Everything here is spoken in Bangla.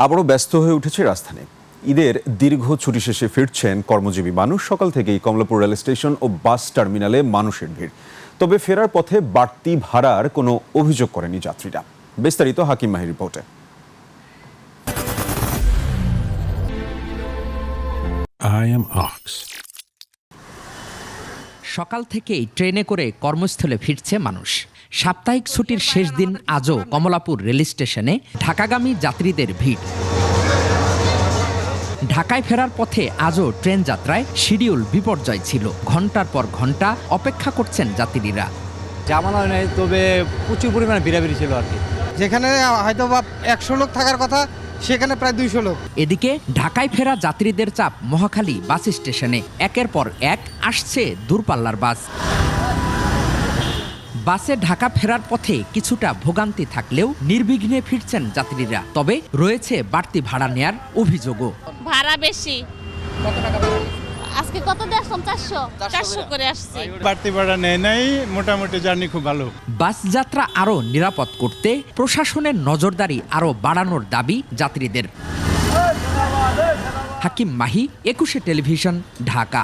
আবারও ব্যস্ত হয়ে উঠেছে রাজধানী। ঈদের দীর্ঘ ছুটি শেষে ফিরছেন কর্মজীবী মানুষ। সকাল থেকেই কমলাপুর রেল স্টেশন ও বাস টার্মিনালে মানুষের ভিড়। তবে ফেরার পথে বাড়তি ভাড়ার কোনো অভিযোগ করেনি যাত্রীরা। বিস্তারিত হাকিম মাহির রিপোর্টে। I am Ox. সকাল থেকেই ট্রেনে করে কর্মস্থলে ফিরছে মানুষ। সাপ্তাহিক ছুটির শেষ দিন আজও কমলাপুর রেল স্টেশনে ঢাকাগামী যাত্রীদের ভিড়। ঢাকায় ফেরার পথে আজও ট্রেন যাত্রায় শিডিউল বিপর্যয় ছিল। ঘন্টার পর ঘন্টা অপেক্ষা করছেন যাত্রীরা। জামানা নেই, তবে প্রচুর পরিমাণে ভিড়াভিড়ি ছিল আর কি। যেখানে হয়তো বা 100 লোক থাকার কথা সেখানে প্রায় 200 লোক। এদিকে ঢাকায় ফেরা যাত্রীদের চাপ মহাখালী বাস স্টেশনে। একের পর এক আসছে দূরপাল্লার বাস। বাসে ঢাকা ফেরার পথে কিছুটা ভোগান্তি থাকলেও নির্বিঘ্নে ফিরছেন যাত্রীরা। তবে রয়েছে বাড়তি ভাড়া নেয়ার অভিযোগও। ভাড়া বেশি। কত টাকা? আজকে কত দিয়ে আসলাম? 400 করে আসছি। বাড়তি ভাড়া নেয় নাই, মোটামুটি জার্নি খুব ভালো। বাস যাত্রা আরও নিরাপদ করতে প্রশাসনের নজরদারি আরও বাড়ানোর দাবি যাত্রীদের। হাকিম মাহি, 21 টেলিভিশন, ঢাকা।